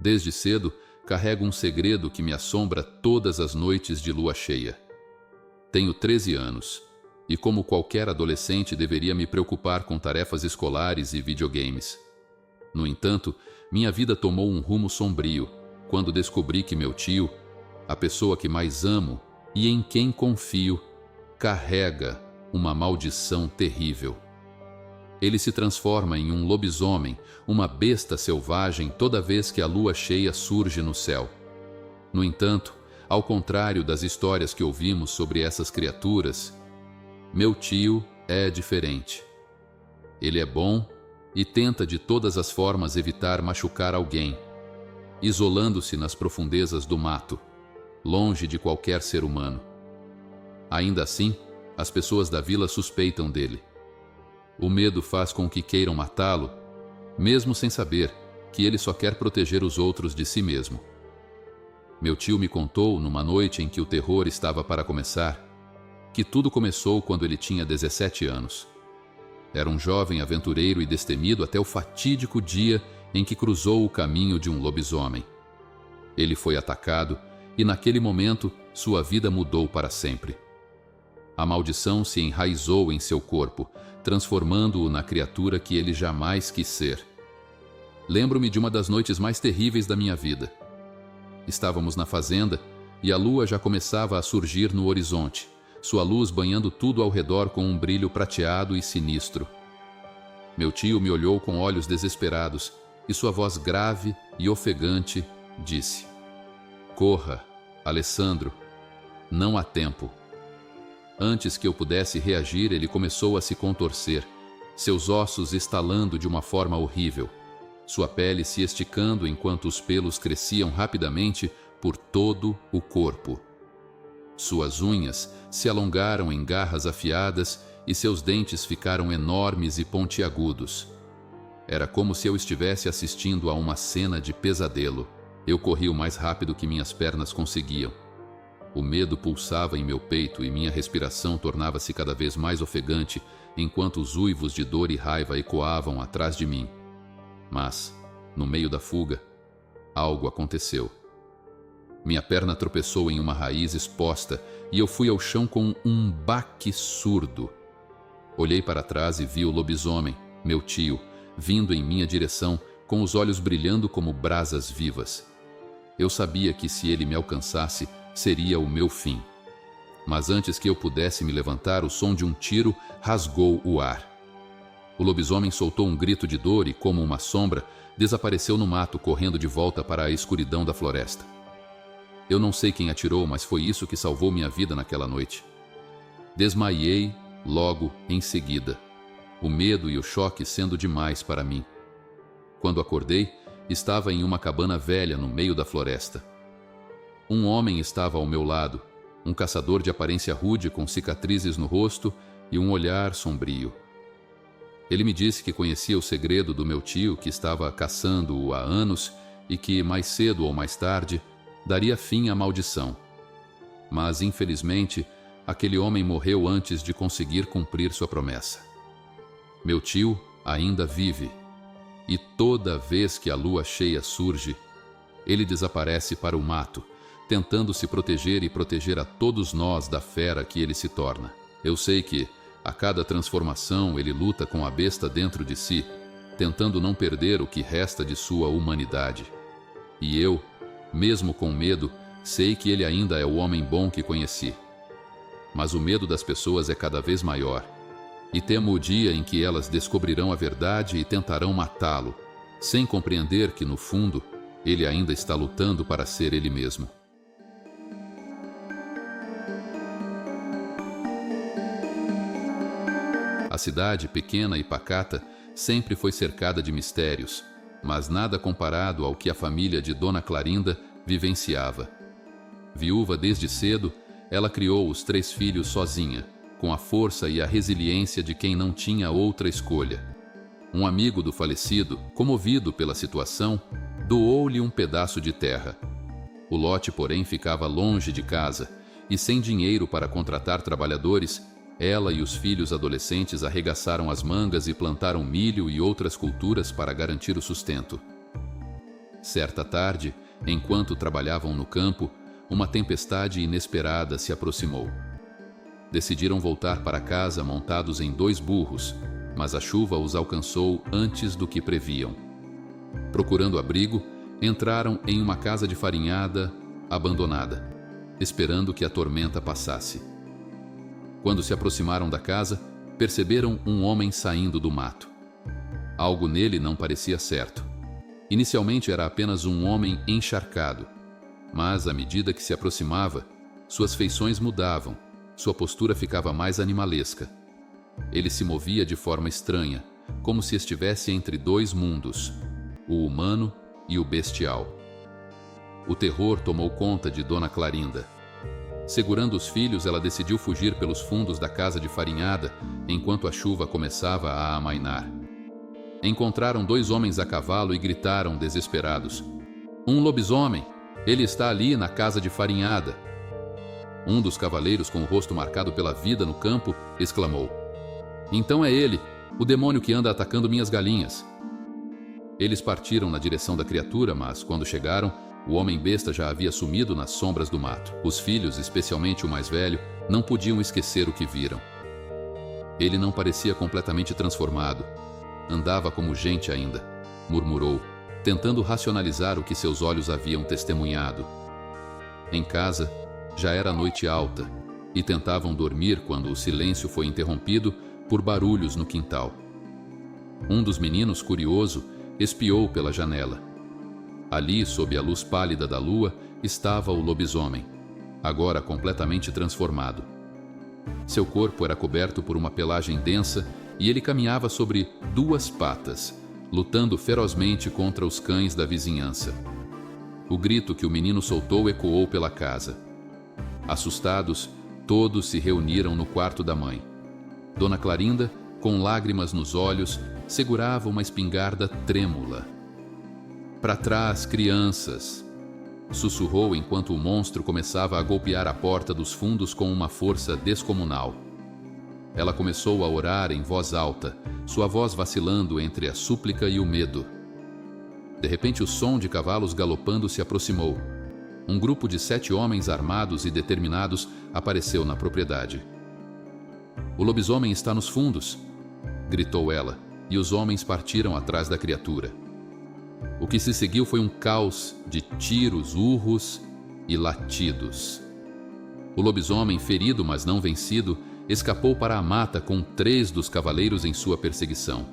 Desde cedo, carrego um segredo que me assombra todas as noites de lua cheia. Tenho 13 anos, e como qualquer adolescente deveria me preocupar com tarefas escolares e videogames. No entanto, minha vida tomou um rumo sombrio quando descobri que meu tio, a pessoa que mais amo e em quem confio, carrega uma maldição terrível. Ele se transforma em um lobisomem, uma besta selvagem toda vez que a lua cheia surge no céu. No entanto, ao contrário das histórias que ouvimos sobre essas criaturas, meu tio é diferente. Ele é bom e tenta de todas as formas evitar machucar alguém, isolando-se nas profundezas do mato, longe de qualquer ser humano. Ainda assim, as pessoas da vila suspeitam dele. O medo faz com que queiram matá-lo, mesmo sem saber que ele só quer proteger os outros de si mesmo. Meu tio me contou, numa noite em que o terror estava para começar, que tudo começou quando ele tinha 17 anos. Era um jovem aventureiro e destemido até o fatídico dia em que cruzou o caminho de um lobisomem. Ele foi atacado e, naquele momento, sua vida mudou para sempre. A maldição se enraizou em seu corpo, transformando-o na criatura que ele jamais quis ser. Lembro-me de uma das noites mais terríveis da minha vida. Estávamos na fazenda e a lua já começava a surgir no horizonte, sua luz banhando tudo ao redor com um brilho prateado e sinistro. Meu tio me olhou com olhos desesperados e sua voz grave e ofegante disse: "Corra, Alessandro, não há tempo." Antes que eu pudesse reagir, ele começou a se contorcer, seus ossos estalando de uma forma horrível, sua pele se esticando enquanto os pelos cresciam rapidamente por todo o corpo. Suas unhas se alongaram em garras afiadas e seus dentes ficaram enormes e pontiagudos. Era como se eu estivesse assistindo a uma cena de pesadelo. Eu corri o mais rápido que minhas pernas conseguiam. O medo pulsava em meu peito e minha respiração tornava-se cada vez mais ofegante, enquanto os uivos de dor e raiva ecoavam atrás de mim. Mas, no meio da fuga, algo aconteceu. Minha perna tropeçou em uma raiz exposta e eu fui ao chão com um baque surdo. Olhei para trás e vi o lobisomem, meu tio, vindo em minha direção, com os olhos brilhando como brasas vivas. Eu sabia que se ele me alcançasse, seria o meu fim. Mas antes que eu pudesse me levantar, o som de um tiro rasgou o ar. O lobisomem soltou um grito de dor e, como uma sombra, desapareceu no mato, correndo de volta para a escuridão da floresta. Eu não sei quem atirou, mas foi isso que salvou minha vida naquela noite. Desmaiei logo em seguida, o medo e o choque sendo demais para mim. Quando acordei, estava em uma cabana velha no meio da floresta. Um homem estava ao meu lado, um caçador de aparência rude com cicatrizes no rosto e um olhar sombrio. Ele me disse que conhecia o segredo do meu tio, que estava caçando-o há anos e que, mais cedo ou mais tarde, daria fim à maldição. Mas, infelizmente, aquele homem morreu antes de conseguir cumprir sua promessa. Meu tio ainda vive, e toda vez que a lua cheia surge, ele desaparece para o mato, tentando se proteger e proteger a todos nós da fera que ele se torna. Eu sei que, a cada transformação, ele luta com a besta dentro de si, tentando não perder o que resta de sua humanidade. E eu, mesmo com medo, sei que ele ainda é o homem bom que conheci. Mas o medo das pessoas é cada vez maior, e temo o dia em que elas descobrirão a verdade e tentarão matá-lo, sem compreender que, no fundo, ele ainda está lutando para ser ele mesmo. A cidade, pequena e pacata, sempre foi cercada de mistérios, mas nada comparado ao que a família de Dona Clarinda vivenciava. Viúva desde cedo, ela criou os 3 filhos sozinha, com a força e a resiliência de quem não tinha outra escolha. Um amigo do falecido, comovido pela situação, doou-lhe um pedaço de terra. O lote, porém, ficava longe de casa, e sem dinheiro para contratar trabalhadores, ela e os filhos adolescentes arregaçaram as mangas e plantaram milho e outras culturas para garantir o sustento. Certa tarde, enquanto trabalhavam no campo, uma tempestade inesperada se aproximou. Decidiram voltar para casa montados em 2 burros, mas a chuva os alcançou antes do que previam. Procurando abrigo, entraram em uma casa de farinhada abandonada, esperando que a tormenta passasse. Quando se aproximaram da casa, perceberam um homem saindo do mato. Algo nele não parecia certo. Inicialmente era apenas um homem encharcado, mas à medida que se aproximava, suas feições mudavam, sua postura ficava mais animalesca. Ele se movia de forma estranha, como se estivesse entre 2 mundos, o humano e o bestial. O terror tomou conta de Dona Clarinda. Segurando os filhos, ela decidiu fugir pelos fundos da casa de farinhada enquanto a chuva começava a amainar. Encontraram 2 homens a cavalo e gritaram desesperados: "Um lobisomem! Ele está ali na casa de farinhada!" Um dos cavaleiros, com o rosto marcado pela vida no campo, exclamou: "Então é ele, o demônio que anda atacando minhas galinhas." Eles partiram na direção da criatura, mas quando chegaram, o homem besta já havia sumido nas sombras do mato. Os filhos, especialmente o mais velho, não podiam esquecer o que viram. Ele não parecia completamente transformado. Andava como gente ainda, murmurou, tentando racionalizar o que seus olhos haviam testemunhado. Em casa, já era noite alta, e tentavam dormir quando o silêncio foi interrompido por barulhos no quintal. Um dos meninos, curioso, espiou pela janela. Ali, sob a luz pálida da lua, estava o lobisomem, agora completamente transformado. Seu corpo era coberto por uma pelagem densa e ele caminhava sobre 2 patas, lutando ferozmente contra os cães da vizinhança. O grito que o menino soltou ecoou pela casa. Assustados, todos se reuniram no quarto da mãe. Dona Clarinda, com lágrimas nos olhos, segurava uma espingarda trêmula. "Para trás, crianças!" sussurrou enquanto o monstro começava a golpear a porta dos fundos com uma força descomunal. Ela começou a orar em voz alta, sua voz vacilando entre a súplica e o medo. De repente, o som de cavalos galopando se aproximou. Um grupo de 7 homens armados e determinados apareceu na propriedade. "O lobisomem está nos fundos!" gritou ela, e os homens partiram atrás da criatura. O que se seguiu foi um caos de tiros, urros e latidos. O lobisomem, ferido mas não vencido, escapou para a mata com 3 dos cavaleiros em sua perseguição.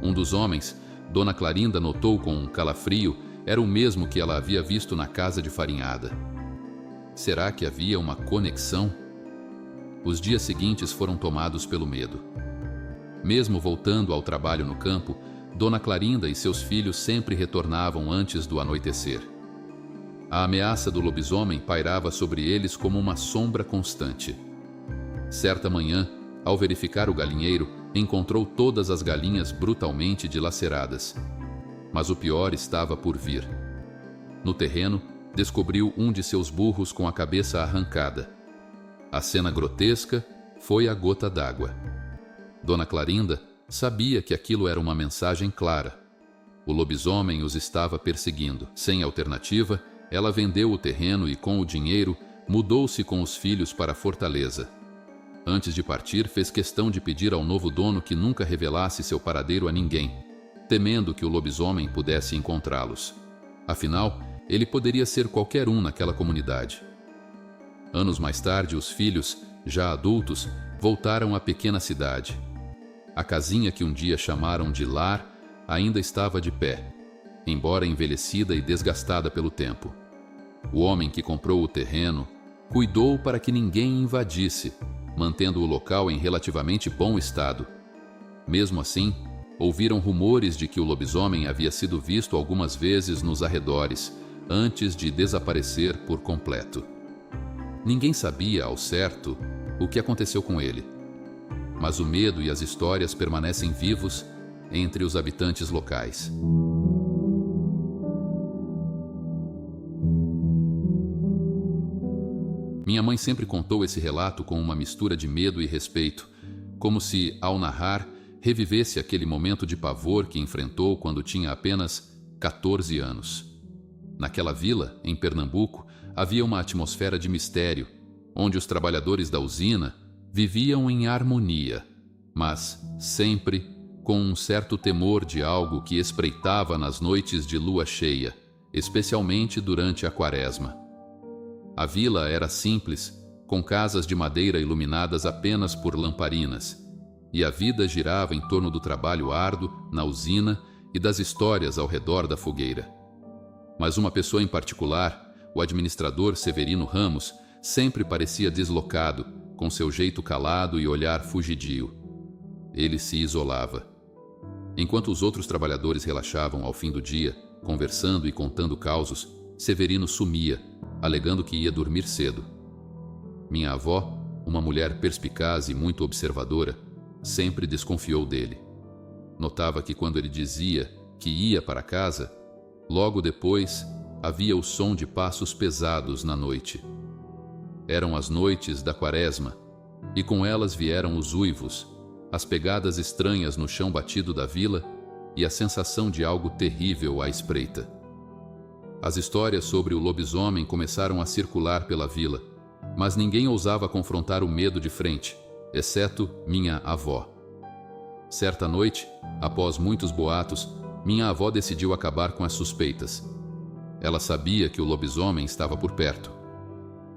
Um dos homens, Dona Clarinda notou com um calafrio, era o mesmo que ela havia visto na casa de farinhada. Será que havia uma conexão? Os dias seguintes foram tomados pelo medo. Mesmo voltando ao trabalho no campo, Dona Clarinda e seus filhos sempre retornavam antes do anoitecer. A ameaça do lobisomem pairava sobre eles como uma sombra constante. Certa manhã, ao verificar o galinheiro, encontrou todas as galinhas brutalmente dilaceradas. Mas o pior estava por vir. No terreno, descobriu um de seus burros com a cabeça arrancada. A cena grotesca foi a gota d'água. Dona Clarinda sabia que aquilo era uma mensagem clara. O lobisomem os estava perseguindo. Sem alternativa, ela vendeu o terreno e, com o dinheiro, mudou-se com os filhos para a fortaleza. Antes de partir, fez questão de pedir ao novo dono que nunca revelasse seu paradeiro a ninguém, temendo que o lobisomem pudesse encontrá-los. Afinal, ele poderia ser qualquer um naquela comunidade. Anos mais tarde, os filhos, já adultos, voltaram à pequena cidade. A casinha que um dia chamaram de lar ainda estava de pé, embora envelhecida e desgastada pelo tempo. O homem que comprou o terreno cuidou para que ninguém invadisse, mantendo o local em relativamente bom estado. Mesmo assim, ouviram rumores de que o lobisomem havia sido visto algumas vezes nos arredores, antes de desaparecer por completo. Ninguém sabia, ao certo, o que aconteceu com ele. Mas o medo e as histórias permanecem vivos entre os habitantes locais. Minha mãe sempre contou esse relato com uma mistura de medo e respeito, como se, ao narrar, revivesse aquele momento de pavor que enfrentou quando tinha apenas 14 anos. Naquela vila, em Pernambuco, havia uma atmosfera de mistério, onde os trabalhadores da usina viviam em harmonia, mas sempre com um certo temor de algo que espreitava nas noites de lua cheia, especialmente durante a quaresma. A vila era simples, com casas de madeira iluminadas apenas por lamparinas, e a vida girava em torno do trabalho árduo na usina e das histórias ao redor da fogueira. Mas uma pessoa em particular, o administrador Severino Ramos, sempre parecia deslocado, com seu jeito calado e olhar fugidio. Ele se isolava. Enquanto os outros trabalhadores relaxavam ao fim do dia, conversando e contando causos, Severino sumia, alegando que ia dormir cedo. Minha avó, uma mulher perspicaz e muito observadora, sempre desconfiou dele. Notava que quando ele dizia que ia para casa, logo depois havia o som de passos pesados na noite. Eram as noites da quaresma, e com elas vieram os uivos, as pegadas estranhas no chão batido da vila e a sensação de algo terrível à espreita. As histórias sobre o lobisomem começaram a circular pela vila, mas ninguém ousava confrontar o medo de frente, exceto minha avó. Certa noite, após muitos boatos, minha avó decidiu acabar com as suspeitas. Ela sabia que o lobisomem estava por perto.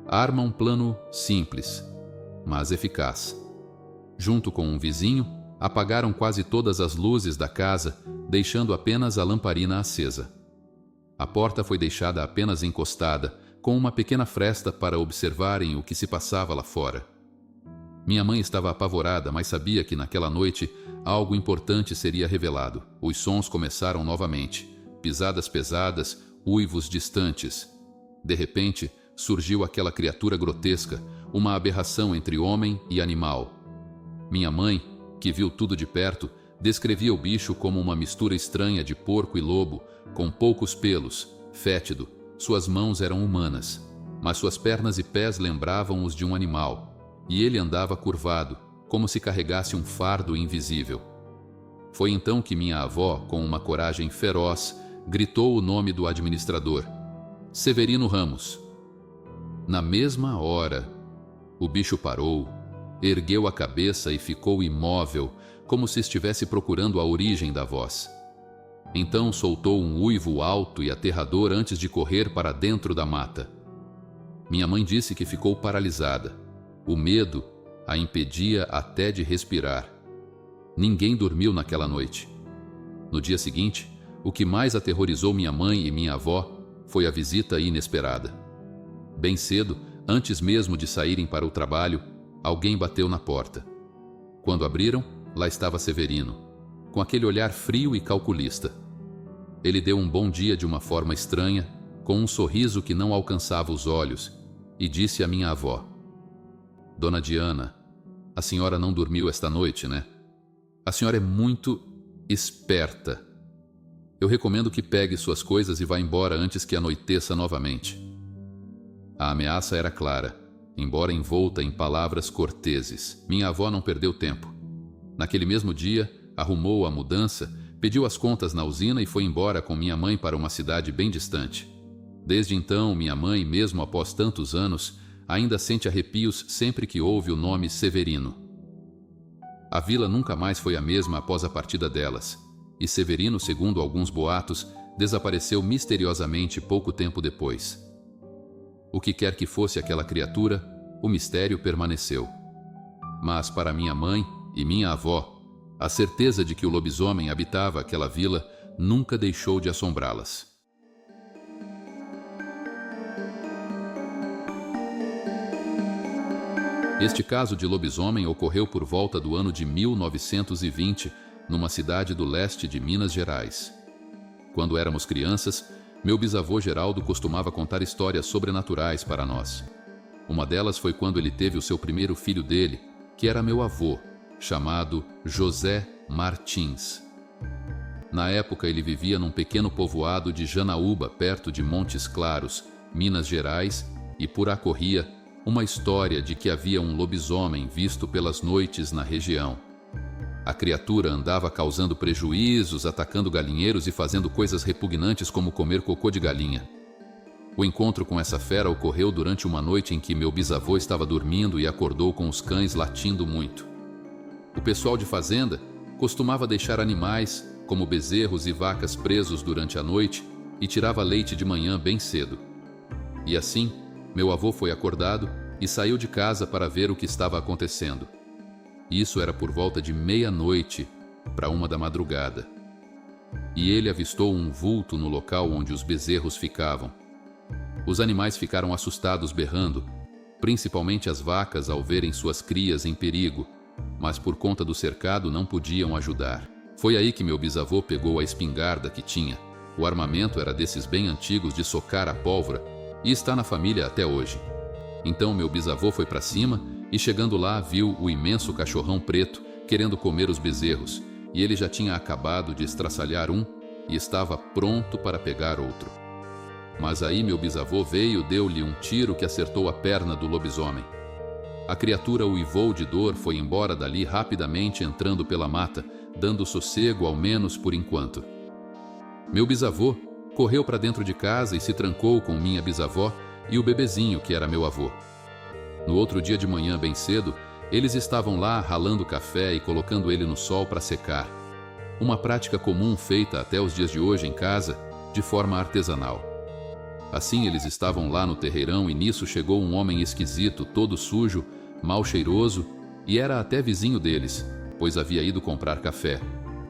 Arma um plano simples, mas eficaz. Junto com um vizinho, apagaram quase todas as luzes da casa, deixando apenas a lamparina acesa. A porta foi deixada apenas encostada, com uma pequena fresta para observarem o que se passava lá fora. Minha mãe estava apavorada, mas sabia que naquela noite algo importante seria revelado. Os sons começaram novamente, pisadas pesadas, uivos distantes. De repente, surgiu aquela criatura grotesca, uma aberração entre homem e animal. Minha mãe, que viu tudo de perto, descrevia o bicho como uma mistura estranha de porco e lobo, com poucos pelos, fétido. Suas mãos eram humanas, mas suas pernas e pés lembravam os de um animal, e ele andava curvado, como se carregasse um fardo invisível. Foi então que minha avó, com uma coragem feroz, gritou o nome do administrador: Severino Ramos. Na mesma hora, o bicho parou, ergueu a cabeça e ficou imóvel, como se estivesse procurando a origem da voz. Então soltou um uivo alto e aterrador antes de correr para dentro da mata. Minha mãe disse que ficou paralisada. O medo a impedia até de respirar. Ninguém dormiu naquela noite. No dia seguinte, o que mais aterrorizou minha mãe e minha avó foi a visita inesperada. Bem cedo, antes mesmo de saírem para o trabalho, alguém bateu na porta. Quando abriram, lá estava Severino, com aquele olhar frio e calculista. Ele deu um bom dia de uma forma estranha, com um sorriso que não alcançava os olhos, e disse à minha avó: Dona Diana, a senhora não dormiu esta noite, né? A senhora é muito esperta. Eu recomendo que pegue suas coisas e vá embora antes que anoiteça novamente. A ameaça era clara, embora envolta em palavras corteses. Minha avó não perdeu tempo. Naquele mesmo dia, arrumou a mudança, pediu as contas na usina e foi embora com minha mãe para uma cidade bem distante. Desde então, minha mãe, mesmo após tantos anos, ainda sente arrepios sempre que ouve o nome Severino. A vila nunca mais foi a mesma após a partida delas, e Severino, segundo alguns boatos, desapareceu misteriosamente pouco tempo depois. O que quer que fosse aquela criatura, o mistério permaneceu. Mas para minha mãe e minha avó, a certeza de que o lobisomem habitava aquela vila nunca deixou de assombrá-las. Este caso de lobisomem ocorreu por volta do ano de 1920, numa cidade do leste de Minas Gerais. Quando éramos crianças, meu bisavô Geraldo costumava contar histórias sobrenaturais para nós. Uma delas foi quando ele teve o seu primeiro filho dele, que era meu avô, chamado José Martins. Na época, ele vivia num pequeno povoado de Janaúba, perto de Montes Claros, Minas Gerais, e por aí corria uma história de que havia um lobisomem visto pelas noites na região. A criatura andava causando prejuízos, atacando galinheiros e fazendo coisas repugnantes como comer cocô de galinha. O encontro com essa fera ocorreu durante uma noite em que meu bisavô estava dormindo e acordou com os cães latindo muito. O pessoal de fazenda costumava deixar animais, como bezerros e vacas, presos durante a noite e tirava leite de manhã bem cedo. E assim, meu avô foi acordado e saiu de casa para ver o que estava acontecendo. Isso era por volta de 00:30 para 1 da madrugada. E ele avistou um vulto no local onde os bezerros ficavam. Os animais ficaram assustados, berrando, principalmente as vacas ao verem suas crias em perigo, mas por conta do cercado não podiam ajudar. Foi aí que meu bisavô pegou a espingarda que tinha. O armamento era desses bem antigos de socar a pólvora e está na família até hoje. Então meu bisavô foi para cima e, chegando lá, viu o imenso cachorrão preto querendo comer os bezerros, e ele já tinha acabado de estraçalhar um e estava pronto para pegar outro. Mas aí meu bisavô veio, deu-lhe um tiro que acertou a perna do lobisomem. A criatura uivou de dor, foi embora dali rapidamente, entrando pela mata, dando sossego ao menos por enquanto. Meu bisavô correu para dentro de casa e se trancou com minha bisavó e o bebezinho, que era meu avô. No outro dia de manhã, bem cedo, eles estavam lá ralando café e colocando ele no sol para secar. Uma prática comum feita até os dias de hoje em casa, de forma artesanal. Assim eles estavam lá no terreirão e nisso chegou um homem esquisito, todo sujo, mal cheiroso, e era até vizinho deles, pois havia ido comprar café.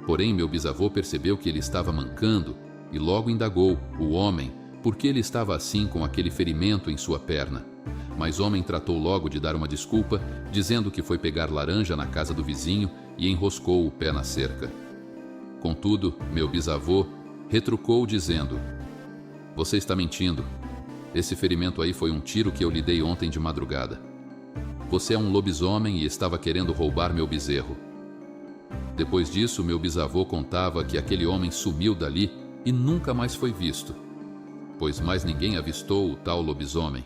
Porém, meu bisavô percebeu que ele estava mancando e logo indagou o homem por que ele estava assim com aquele ferimento em sua perna. Mas o homem tratou logo de dar uma desculpa, dizendo que foi pegar laranja na casa do vizinho e enroscou o pé na cerca. Contudo, meu bisavô retrucou dizendo: "Você está mentindo. Esse ferimento aí foi um tiro que eu lhe dei ontem de madrugada. Você é um lobisomem e estava querendo roubar meu bezerro." Depois disso, meu bisavô contava que aquele homem sumiu dali e nunca mais foi visto, pois mais ninguém avistou o tal lobisomem.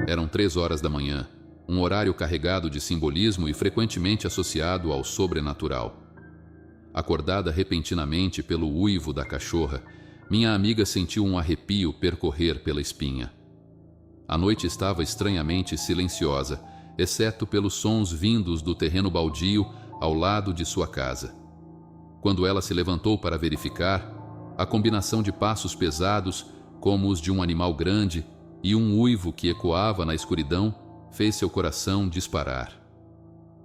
Eram 3 horas da manhã, um horário carregado de simbolismo e frequentemente associado ao sobrenatural. Acordada repentinamente pelo uivo da cachorra, minha amiga sentiu um arrepio percorrer pela espinha. A noite estava estranhamente silenciosa, exceto pelos sons vindos do terreno baldio ao lado de sua casa. Quando ela se levantou para verificar, a combinação de passos pesados, como os de um animal grande, e um uivo que ecoava na escuridão, fez seu coração disparar.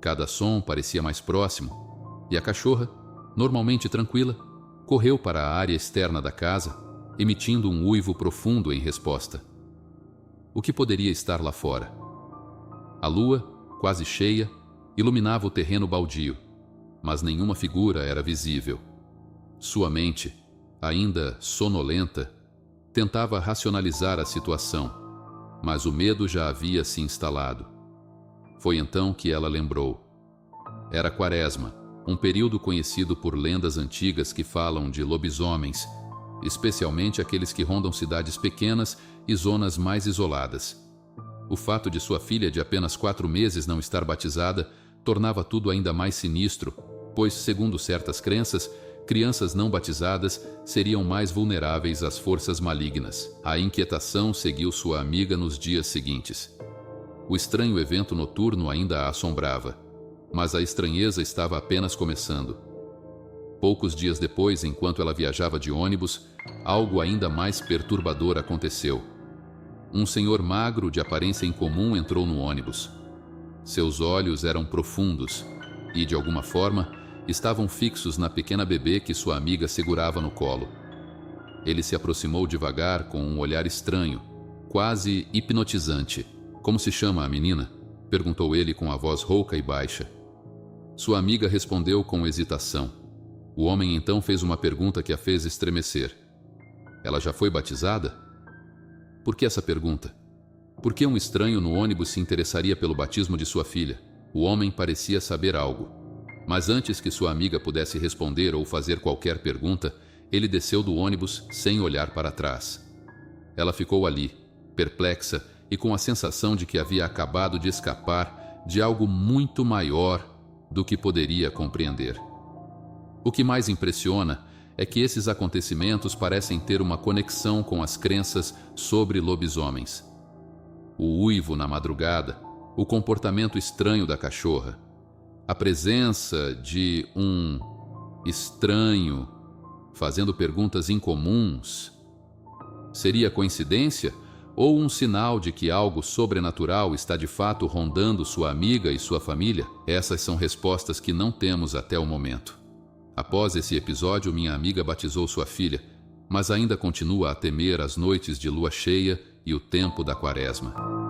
Cada som parecia mais próximo, e a cachorra, normalmente tranquila, correu para a área externa da casa, emitindo um uivo profundo em resposta. O que poderia estar lá fora? A lua, quase cheia, iluminava o terreno baldio, mas nenhuma figura era visível. Sua mente, ainda sonolenta, tentava racionalizar a situação, mas o medo já havia se instalado. Foi então que ela lembrou. Era Quaresma, um período conhecido por lendas antigas que falam de lobisomens, especialmente aqueles que rondam cidades pequenas e zonas mais isoladas. O fato de sua filha de apenas 4 meses não estar batizada tornava tudo ainda mais sinistro, pois, segundo certas crenças, crianças não batizadas seriam mais vulneráveis às forças malignas. A inquietação seguiu sua amiga nos dias seguintes. O estranho evento noturno ainda a assombrava, mas a estranheza estava apenas começando. Poucos dias depois, enquanto ela viajava de ônibus, algo ainda mais perturbador aconteceu. Um senhor magro, de aparência incomum, entrou no ônibus. Seus olhos eram profundos e, de alguma forma, estavam fixos na pequena bebê que sua amiga segurava no colo. Ele se aproximou devagar com um olhar estranho, quase hipnotizante. "Como se chama a menina?" perguntou ele com a voz rouca e baixa. Sua amiga respondeu com hesitação. O homem então fez uma pergunta que a fez estremecer. "Ela já foi batizada?" Por que essa pergunta? Por que um estranho no ônibus se interessaria pelo batismo de sua filha? O homem parecia saber algo. Mas antes que sua amiga pudesse responder ou fazer qualquer pergunta, ele desceu do ônibus sem olhar para trás. Ela ficou ali, perplexa e com a sensação de que havia acabado de escapar de algo muito maior do que poderia compreender. O que mais impressiona é que esses acontecimentos parecem ter uma conexão com as crenças sobre lobisomens. O uivo na madrugada, o comportamento estranho da cachorra, a presença de um estranho fazendo perguntas incomuns. Seria coincidência ou um sinal de que algo sobrenatural está de fato rondando sua amiga e sua família? Essas são respostas que não temos até o momento. Após esse episódio, minha amiga batizou sua filha, mas ainda continua a temer as noites de lua cheia e o tempo da quaresma.